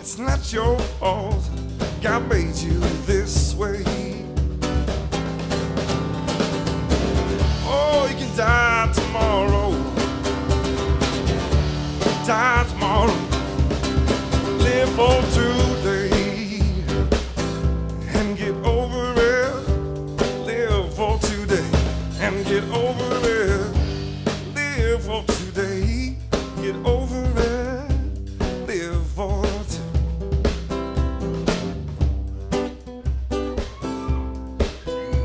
It's not your fault. God made you this way. Oh, you can die tomorrow. Die tomorrow. Live for today and get over it. Live for today and get over it. Live for today. Get over it. Live for today.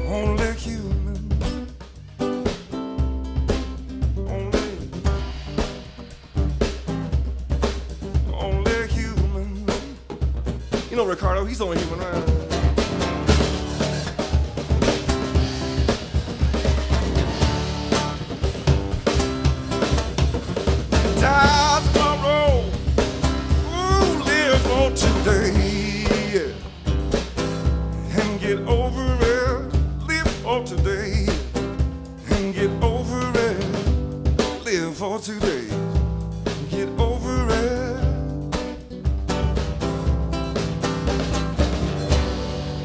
Only human. Only human. You know Ricardo, he's only human, right? Die tomorrow. Ooh, live for today. And get over it. Live for today. And get over it. Live for today. Get over it.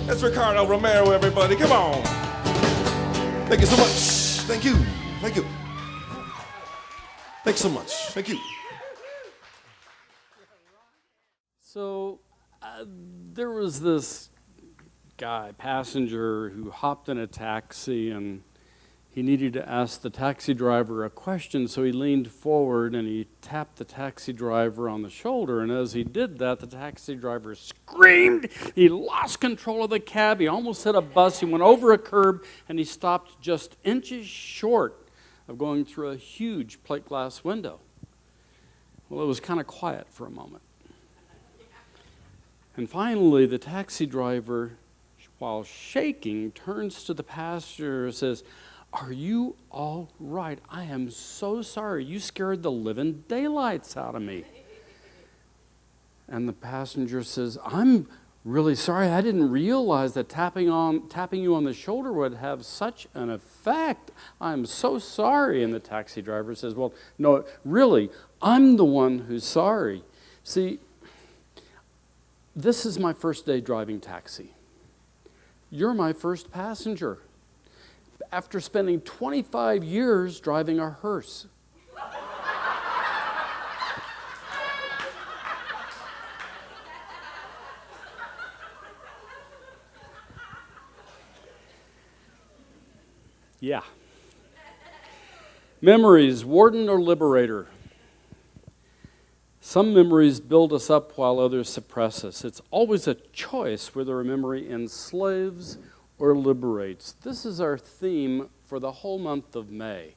That's Ricardo Romero, everybody. Come on. Thank you so much. Thank you. Thank you. Thanks so much. Thank you. So there was this guy, passenger, who hopped in a taxi, and he needed to ask the taxi driver a question, so he leaned forward and he tapped the taxi driver on the shoulder, and as he did that, the taxi driver screamed. He lost control of the cab. He almost hit a bus. He went over a curb, and he stopped just inches short of going through a huge plate glass window. Well, it was kind of quiet for a moment. And finally, the taxi driver, while shaking, turns to the passenger and says, "Are you all right? I am so sorry. You scared the living daylights out of me." And the passenger says, "I'm really sorry. I didn't realize that tapping you on the shoulder would have such an effect. I'm so sorry." And the taxi driver says, "Well, no, really, I'm the one who's sorry. See, this is my first day driving taxi. You're my first passenger after spending 25 years driving a hearse." Yeah. Memories, warden or liberator. Some memories build us up while others suppress us. It's always a choice whether a memory enslaves or liberates. This is our theme for the whole month of May.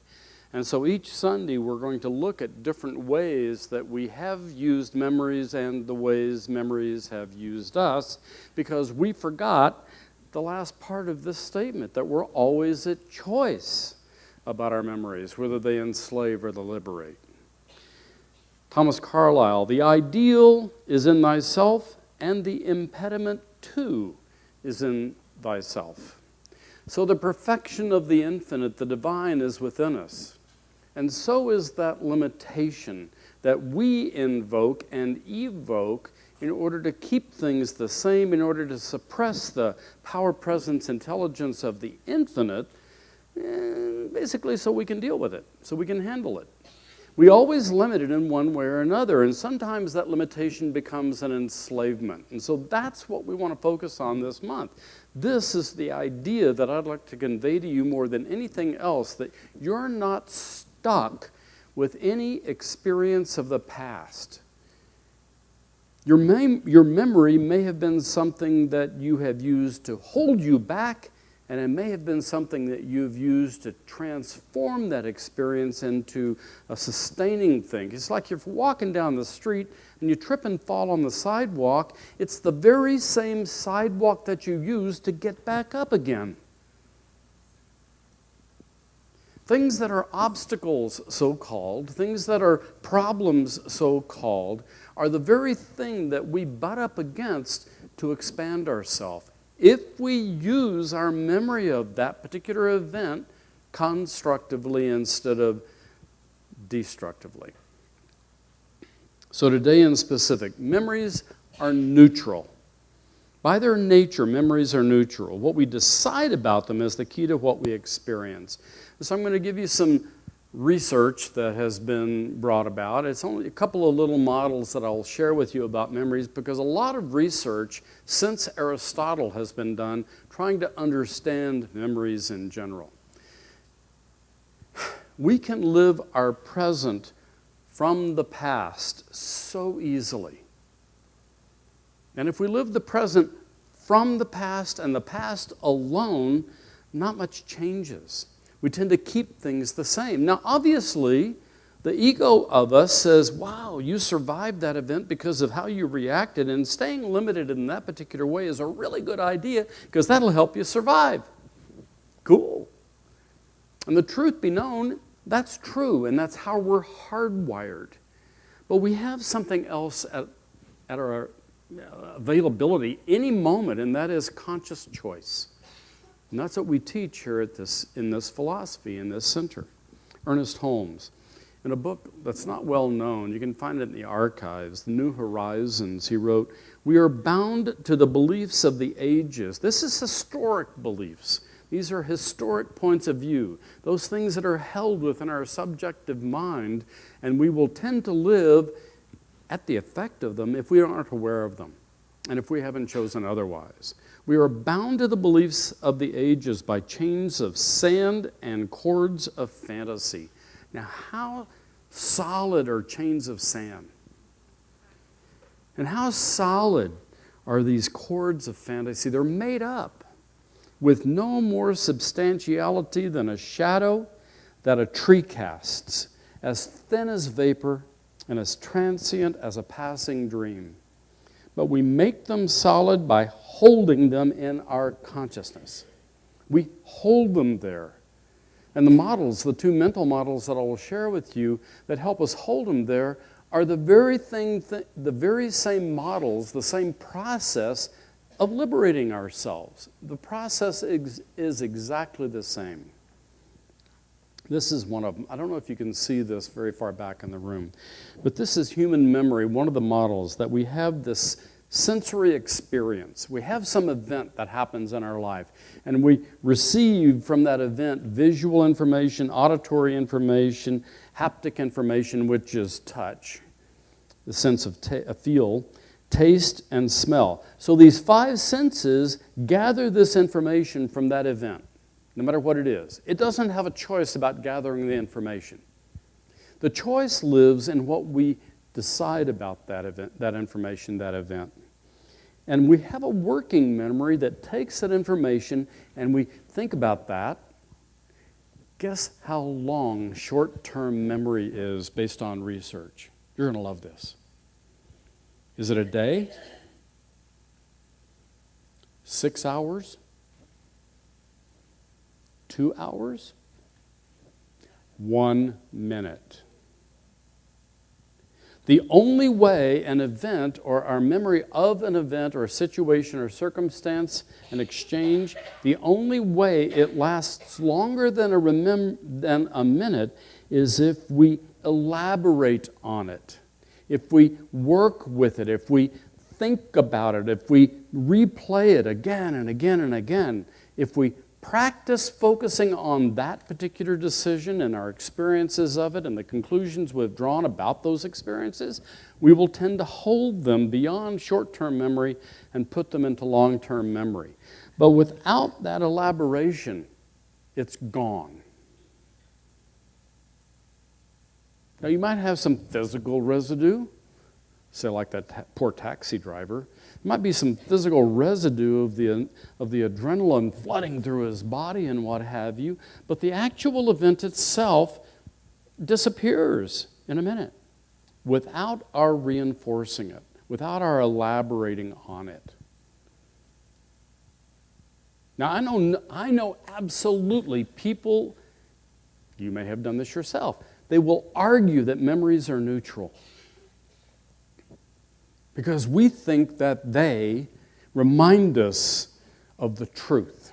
And so each Sunday we're going to look at different ways that we have used memories and the ways memories have used us, because we forgot the last part of this statement, that we're always at choice about our memories, whether they enslave or they liberate. Thomas Carlyle, "The ideal is in thyself, and the impediment too is in thyself." So the perfection of the infinite, the divine, is within us. And so is that limitation that we invoke and evoke in order to keep things the same, in order to suppress the power, presence, intelligence of the infinite, basically so we can deal with it, so we can handle it. We always limit it in one way or another, and sometimes that limitation becomes an enslavement. And so that's what we want to focus on this month. This is the idea that I'd like to convey to you more than anything else, that you're not stuck with any experience of the past. Your memory may have been something that you have used to hold you back, and it may have been something that you've used to transform that experience into a sustaining thing. It's like you're walking down the street and you trip and fall on the sidewalk. It's the very same sidewalk that you used to get back up again. Things that are obstacles, so-called, things that are problems, so-called, are the very thing that we butt up against to expand ourselves. If we use our memory of that particular event constructively instead of destructively. So today in specific, memories are neutral. By their nature, memories are neutral. What we decide about them is the key to what we experience. So I'm going to give you some research that has been brought about. It's only a couple of little models that I'll share with you about memories, because a lot of research since Aristotle has been done trying to understand memories in general. We can live our present from the past so easily. And if we live the present from the past and the past alone, not much changes. We tend to keep things the same. Now, obviously, the ego of us says, wow, you survived that event because of how you reacted, and staying limited in that particular way is a really good idea because that'll help you survive. Cool. And the truth be known, that's true, and that's how we're hardwired. But we have something else at our availability any moment, and that is conscious choice. And that's what we teach here in this philosophy, in this center. Ernest Holmes, in a book that's not well known, you can find it in the archives, The New Horizons, he wrote, "We are bound to the beliefs of the ages." This is historic beliefs. These are historic points of view, those things that are held within our subjective mind, and we will tend to live at the effect of them if we aren't aware of them, and if we haven't chosen otherwise. We are bound to the beliefs of the ages by chains of sand and cords of fantasy. Now, how solid are chains of sand? And how solid are these cords of fantasy? They're made up with no more substantiality than a shadow that a tree casts, as thin as vapor and as transient as a passing dream. But we make them solid by holding them in our consciousness. We hold them there. And the models, the two mental models that I will share with you that help us hold them there, are the very same models, the same process of liberating ourselves. The process is exactly the same. This is one of them. I don't know if you can see this very far back in the room, but this is human memory, one of the models that we have this sensory experience. We have some event that happens in our life, and we receive from that event visual information, auditory information, haptic information, which is touch, the sense of feel, taste, and smell. So these five senses gather this information from that event, no matter what it is. It doesn't have a choice about gathering the information. The choice lives in what we decide about that event, that information, that event. And we have a working memory that takes that information and we think about that. Guess how long short-term memory is based on research? You're going to love this. Is it a day? 6 hours? 2 hours? 1 minute. The only way an event or our memory of an event or a situation or circumstance, an exchange, the only way it lasts longer than a minute is if we elaborate on it, if we work with it, if we think about it, if we replay it again and again and again, if we practice focusing on that particular decision and our experiences of it and the conclusions we've drawn about those experiences, we will tend to hold them beyond short-term memory and put them into long-term memory. But without that elaboration, it's gone. Now, you might have some physical residue, say like that poor taxi driver. There might be some physical residue of the adrenaline flooding through his body and what have you, but the actual event itself disappears in a minute without our reinforcing it, without our elaborating on it. Now, I know absolutely people, you may have done this yourself, they will argue that memories are neutral because we think that they remind us of the truth.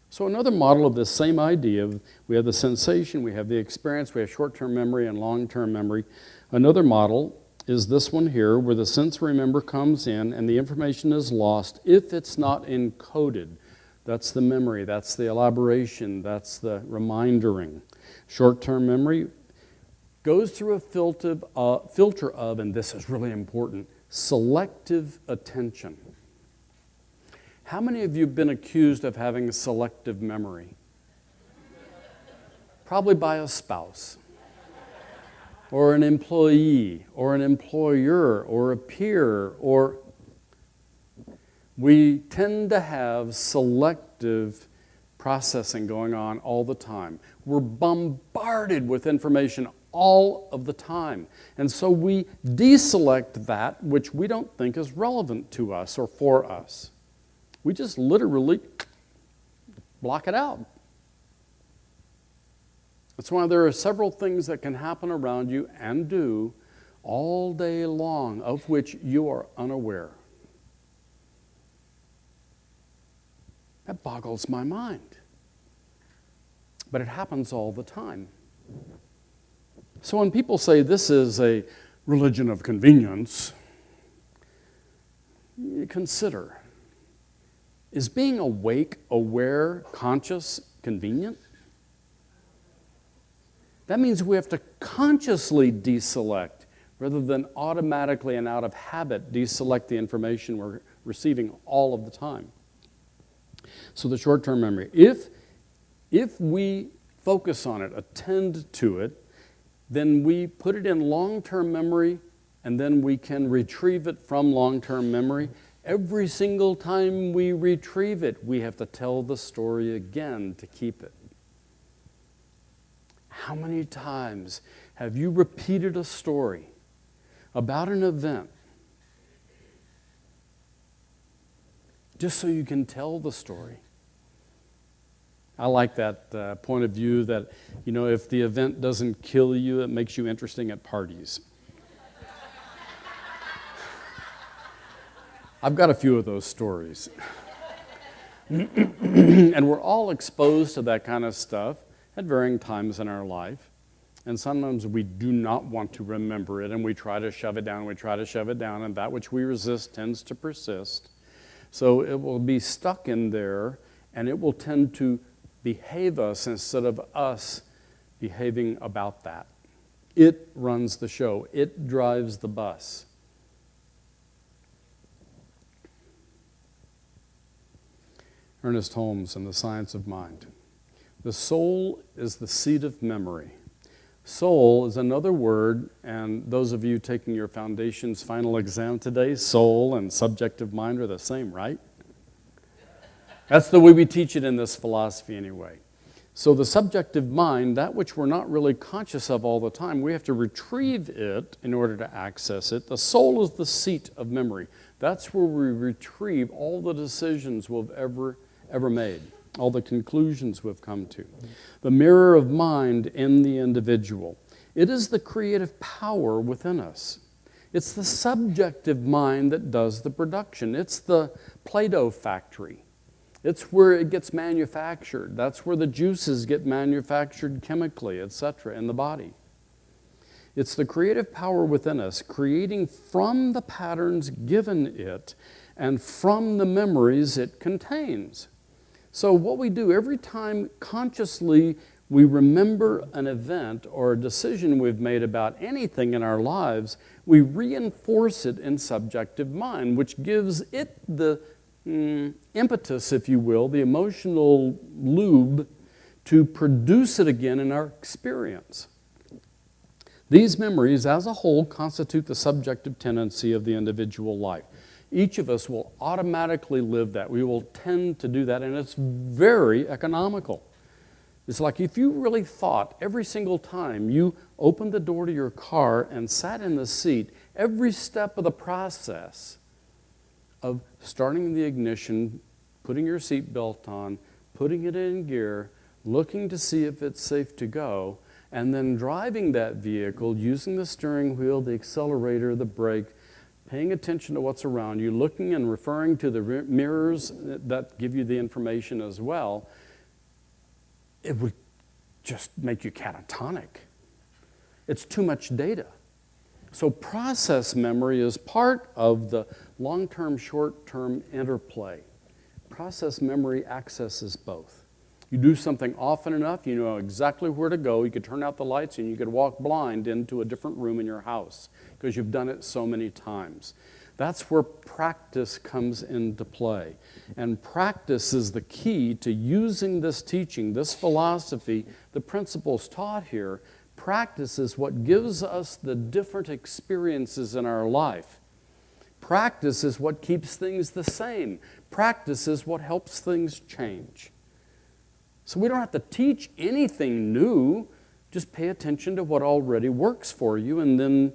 So another model of this same idea, we have the sensation, we have the experience, we have short-term memory and long-term memory. Another model is this one here, where the sensory member comes in and the information is lost if it's not encoded. That's the memory, that's the elaboration, that's the remindering. Short-term memory goes through a filter of, and this is really important, selective attention. How many of you have been accused of having selective memory? Probably by a spouse, or an employee, or an employer, or a peer, or we tend to have selective processing going on all the time. We're bombarded with information all of the time. And so we deselect that which we don't think is relevant to us or for us. We just literally block it out. That's why there are several things that can happen around you and do all day long of which you are unaware. That boggles my mind. But it happens all the time. So when people say this is a religion of convenience, you consider, is being awake, aware, conscious, convenient? That means we have to consciously deselect rather than automatically and out of habit deselect the information we're receiving all of the time. So the short-term memory, if we focus on it, attend to it, then we put it in long-term memory, and then we can retrieve it from long-term memory. Every single time we retrieve it, we have to tell the story again to keep it. How many times have you repeated a story about an event just so you can tell the story? I like that point of view that, you know, if the event doesn't kill you, it makes you interesting at parties. I've got a few of those stories. And we're all exposed to that kind of stuff at varying times in our life. And sometimes we do not want to remember it, and we try to shove it down, and that which we resist tends to persist. So it will be stuck in there, and it will tend to behave us instead of us behaving about that. It runs the show. It drives the bus. Ernest Holmes and the Science of Mind. The soul is the seat of memory. Soul is another word, and those of you taking your foundation's final exam today, soul and subjective mind are the same, right? That's the way we teach it in this philosophy anyway. So the subjective mind, that which we're not really conscious of all the time, we have to retrieve it in order to access it. The soul is the seat of memory. That's where we retrieve all the decisions we've ever made, all the conclusions we've come to. The mirror of mind in the individual. It is the creative power within us. It's the subjective mind that does the production. It's the Play-Doh factory. It's where it gets manufactured. That's where the juices get manufactured chemically, etc., in the body. It's the creative power within us, creating from the patterns given it and from the memories it contains. So what we do every time consciously we remember an event or a decision we've made about anything in our lives, we reinforce it in subjective mind, which gives it the impetus, if you will, the emotional lube to produce it again in our experience. These memories as a whole constitute the subjective tendency of the individual life. Each of us will automatically live that. We will tend to do that, and it's very economical. It's like if you really thought every single time you opened the door to your car and sat in the seat, every step of the process of starting the ignition, putting your seatbelt on, putting it in gear, looking to see if it's safe to go, and then driving that vehicle, using the steering wheel, the accelerator, the brake, paying attention to what's around you, looking and referring to the mirrors that give you the information as well, it would just make you catatonic. It's too much data. So process memory is part of the long-term, short-term interplay. Process memory accesses both. You do something often enough, you know exactly where to go. You could turn out the lights and you could walk blind into a different room in your house because you've done it so many times. That's where practice comes into play. And practice is the key to using this teaching, this philosophy, the principles taught here. Practice is what gives us the different experiences in our life. Practice is what keeps things the same. Practice is what helps things change. So we don't have to teach anything new. Just pay attention to what already works for you and then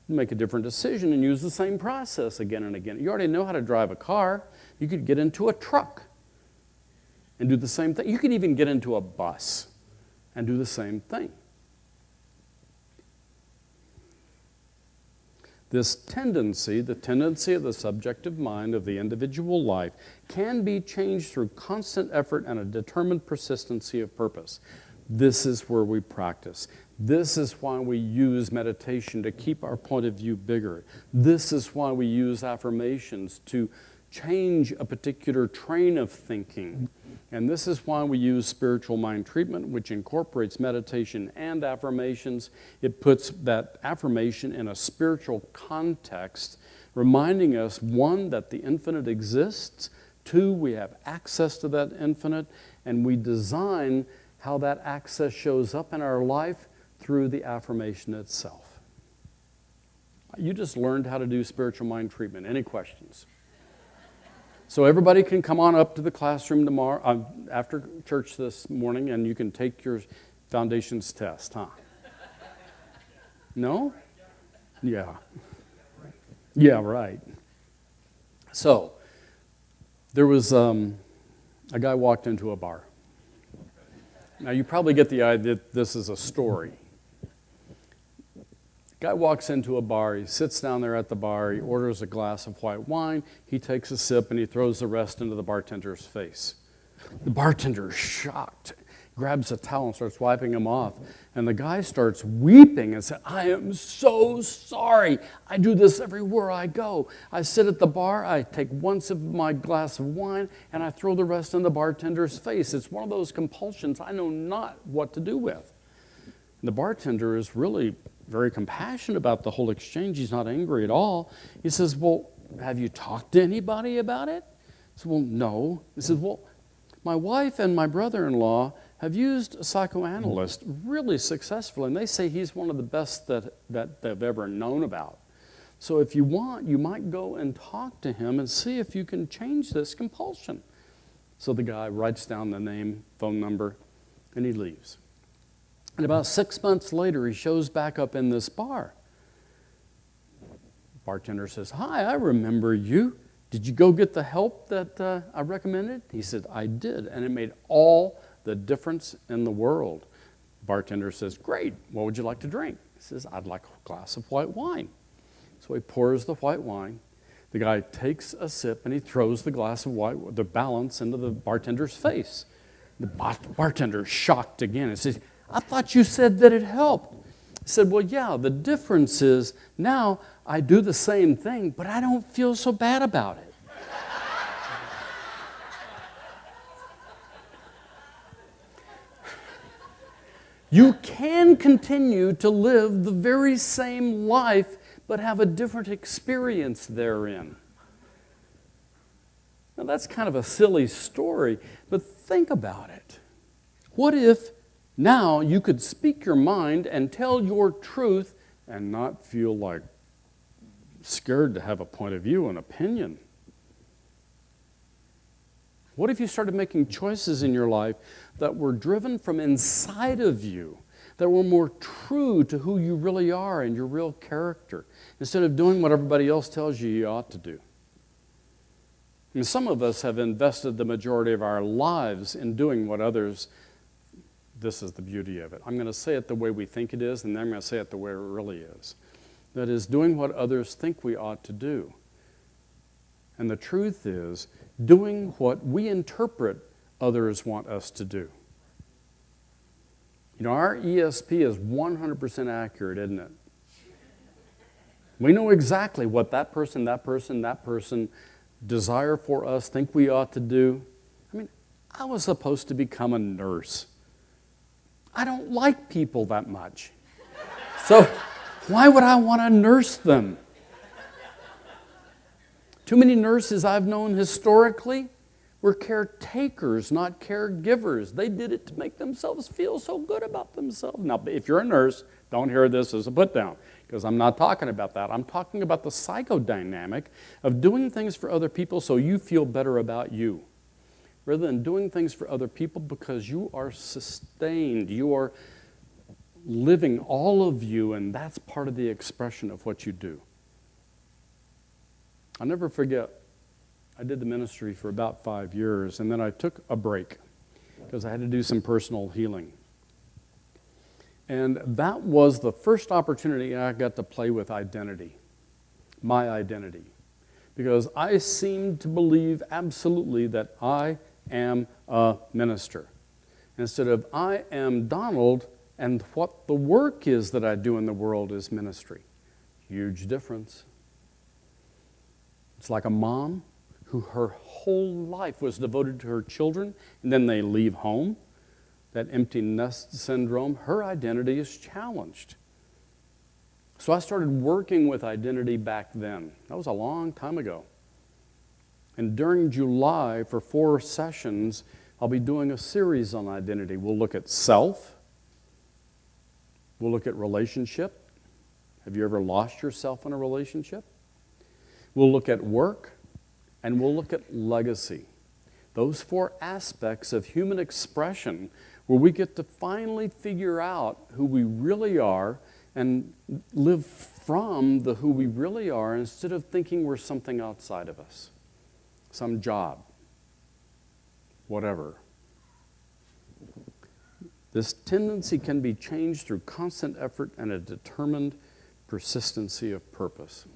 make a different decision and use the same process again and again. You already know how to drive a car. You could get into a truck and do the same thing. You could even get into a bus and do the same thing. This tendency, the tendency of the subjective mind of the individual life, can be changed through constant effort and a determined persistency of purpose. This is where we practice. This is why we use meditation to keep our point of view bigger. This is why we use affirmations to change a particular train of thinking. And this is why we use spiritual mind treatment, which incorporates meditation and affirmations. It puts that affirmation in a spiritual context, reminding us, one, that the infinite exists, two, we have access to that infinite, and we design how that access shows up in our life through the affirmation itself. You just learned how to do spiritual mind treatment. Any questions? So everybody can come on up to the classroom tomorrow, after church this morning, and you can take your foundations test, huh? No? Yeah. Yeah, right. So, there was a guy walked into a bar. Now, you probably get the idea that this is a story. Guy walks into a bar, he sits down there at the bar, he orders a glass of white wine, he takes a sip and he throws the rest into the bartender's face. The bartender is shocked, grabs a towel and starts wiping him off. And the guy starts weeping and says, "I am so sorry. I do this everywhere I go. I sit at the bar, I take one sip of my glass of wine, and I throw the rest in the bartender's face. It's one of those compulsions I know not what to do with." And the bartender is really very compassionate about the whole exchange. He's not angry at all. He says, "Well, have you talked to anybody about it?" I said, "Well, no." He says, "Well, my wife and my brother-in-law have used a psychoanalyst really successfully, and they say he's one of the best that they've ever known about. So if you want, you might go and talk to him and see if you can change this compulsion." So the guy writes down the name, phone number, and he leaves. And about 6 months later, he shows back up in this bar. The bartender says, "Hi, I remember you. Did you go get the help that I recommended?" He said, "I did, and it made all the difference in the world." The bartender says, "Great, what would you like to drink?" He says, "I'd like a glass of white wine." So he pours the white wine. The guy takes a sip and he throws the glass of the balance into the bartender's face. The bartender's shocked again and says, "I thought you said that it helped." He said, "Well, yeah, the difference is now I do the same thing, but I don't feel so bad about it." You can continue to live the very same life, but have a different experience therein. Now, that's kind of a silly story, but think about it. What if now you could speak your mind and tell your truth and not feel like scared to have a point of view, an opinion? What if you started making choices in your life that were driven from inside of you, that were more true to who you really are and your real character, instead of doing what everybody else tells you ought to do? And some of us have invested the majority of our lives in doing what others. This is the beauty of it. I'm going to say it the way we think it is, and then I'm going to say it the way it really is. That is, doing what others think we ought to do. And the truth is, doing what we interpret others want us to do. You know, our ESP is 100% accurate, isn't it? We know exactly what that person desire for us, think we ought to do. I mean, I was supposed to become a nurse. I don't like people that much. So why would I want to nurse them? Too many nurses I've known historically were caretakers, not caregivers. They did it to make themselves feel so good about themselves. Now, if you're a nurse, don't hear this as a put down, because I'm not talking about that. I'm talking about the psychodynamic of doing things for other people so you feel better about you, rather than doing things for other people because you are sustained, you are living all of you, and that's part of the expression of what you do. I'll never forget, I did the ministry for about 5 years, and then I took a break because I had to do some personal healing. And that was the first opportunity I got to play with identity, my identity. Because I seemed to believe absolutely that I am a minister. Instead of I am Donald, and what the work is that I do in the world is ministry. Huge difference. It's like a mom who her whole life was devoted to her children, and then they leave home. That empty nest syndrome, her identity is challenged. So I started working with identity back then. That was a long time ago. And during July, for 4 sessions, I'll be doing a series on identity. We'll look at self. We'll look at relationship. Have you ever lost yourself in a relationship? We'll look at work, and we'll look at legacy. Those 4 aspects of human expression where we get to finally figure out who we really are and live from the who we really are instead of thinking we're something outside of us, some job, whatever. This tendency can be changed through constant effort and a determined persistency of purpose.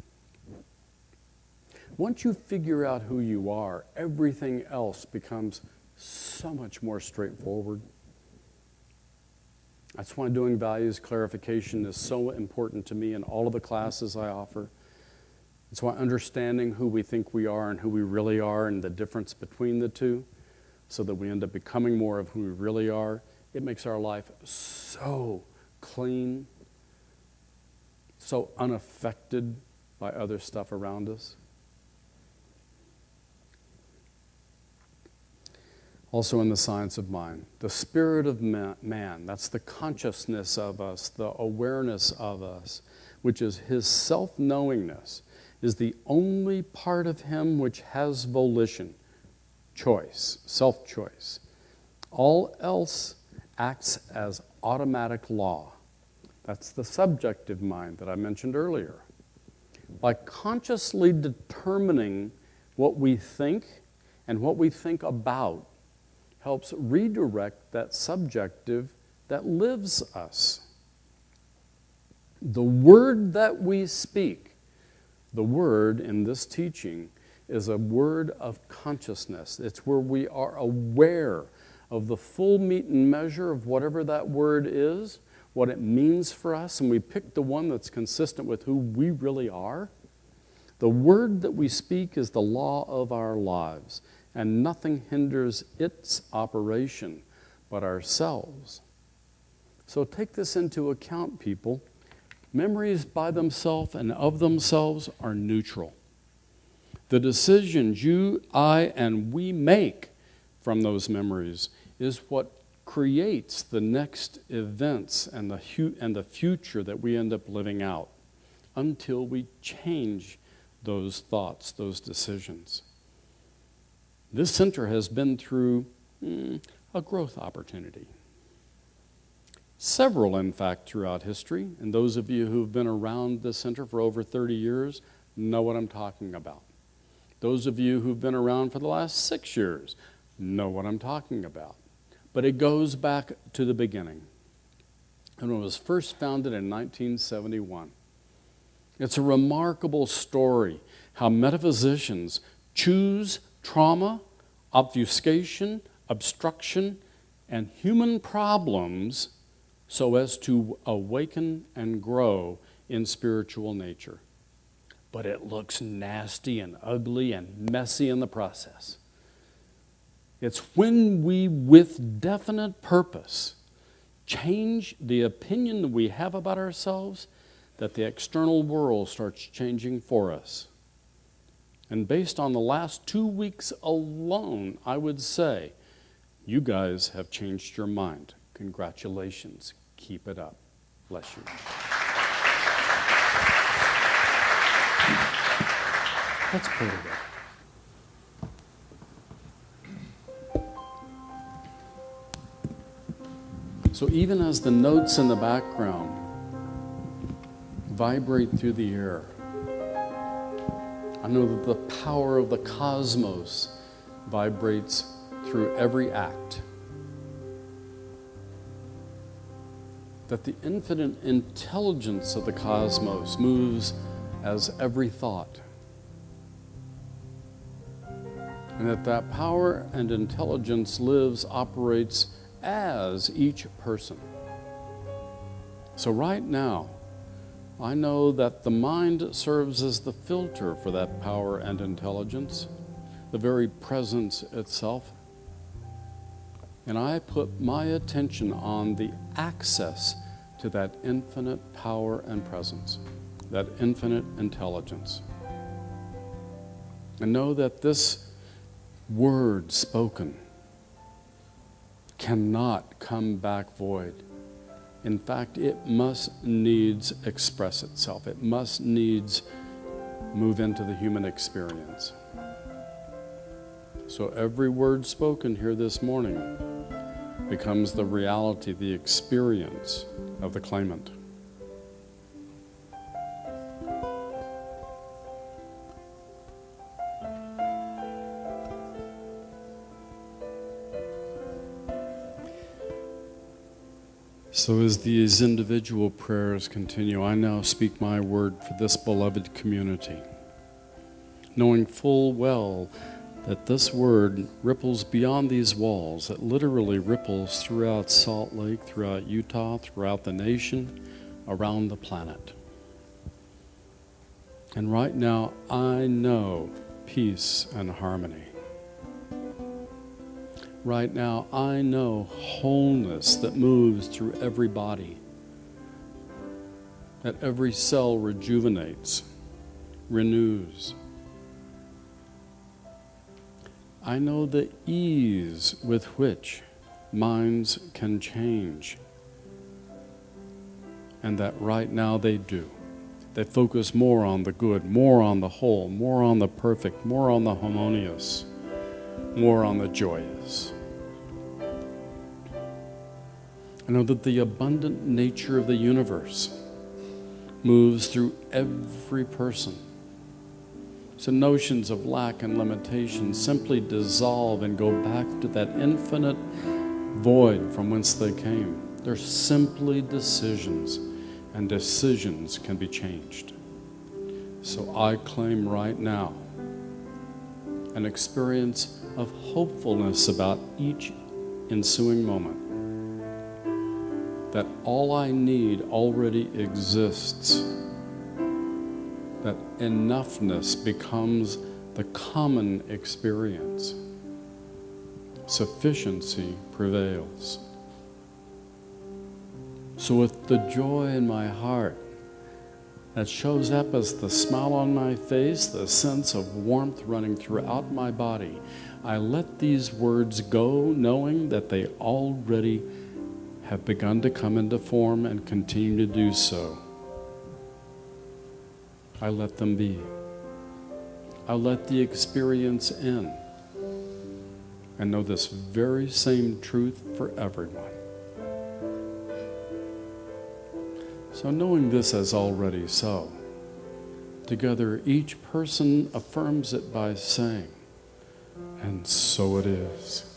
Once you figure out who you are, everything else becomes so much more straightforward. That's why doing values clarification is so important to me in all of the classes I offer. That's why understanding who we think we are and who we really are and the difference between the two, so that we end up becoming more of who we really are, it makes our life so clean, so unaffected by other stuff around us. Also in the science of mind, the spirit of man, that's the consciousness of us, the awareness of us, which is his self-knowingness, is the only part of him which has volition, choice, self-choice. All else acts as automatic law. That's the subjective mind that I mentioned earlier. By consciously determining what we think and what we think about, helps redirect that subjective that lives us. The word that we speak, the word in this teaching, is a word of consciousness. It's where we are aware of the full meat and measure of whatever that word is, what it means for us, and we pick the one that's consistent with who we really are. The word that we speak is the law of our lives, and nothing hinders its operation but ourselves. So take this into account, people. Memories by themselves and of themselves are neutral. The decisions you, I, and we make from those memories is what creates the next events and the future that we end up living out until we change those thoughts, those decisions. This center has been through a growth opportunity. Several, in fact, throughout history, and those of you who've been around this center for over 30 years know what I'm talking about. Those of you who've been around for the last 6 years know what I'm talking about. But it goes back to the beginning. And it was first founded in 1971. It's a remarkable story how metaphysicians choose trauma, obfuscation, obstruction, and human problems so as to awaken and grow in spiritual nature. but it looks nasty and ugly and messy in the process. It's when we, with definite purpose, change the opinion that we have about ourselves, that the external world starts changing for us. And based on the last 2 weeks alone, I would say, you guys have changed your mind. Congratulations. Keep it up. Bless you. Let's pray together. So even as the notes in the background vibrate through the air, I know that the power of the cosmos vibrates through every act. That the infinite intelligence of the cosmos moves as every thought. And that power and intelligence lives, operates as each person. So right now, I know that the mind serves as the filter for that power and intelligence, the very presence itself. And I put my attention on the access to that infinite power and presence, that infinite intelligence. And know that this word spoken cannot come back void. In fact, it must needs express itself. It must needs move into the human experience. So every word spoken here this morning becomes the reality, the experience of the claimant. So as these individual prayers continue, I now speak my word for this beloved community, knowing full well that this word ripples beyond these walls, it literally ripples throughout Salt Lake, throughout Utah, throughout the nation, around the planet. And right now, I know peace and harmony. Right now, I know wholeness that moves through every body, that every cell rejuvenates, renews. I know the ease with which minds can change, and that right now they do. They focus more on the good, more on the whole, more on the perfect, more on the harmonious, more on the joyous. I know that the abundant nature of the universe moves through every person. So notions of lack and limitation simply dissolve and go back to that infinite void from whence they came. They're simply decisions, and decisions can be changed. So I claim right now an experience of hopefulness about each ensuing moment. That all I need already exists. That enoughness becomes the common experience. Sufficiency prevails. So with the joy in my heart that shows up as the smile on my face, the sense of warmth running throughout my body, I let these words go, knowing that they already have begun to come into form and continue to do so. I let them be. I let the experience in and know this very same truth for everyone. So knowing this as already so, together each person affirms it by saying, and so it is.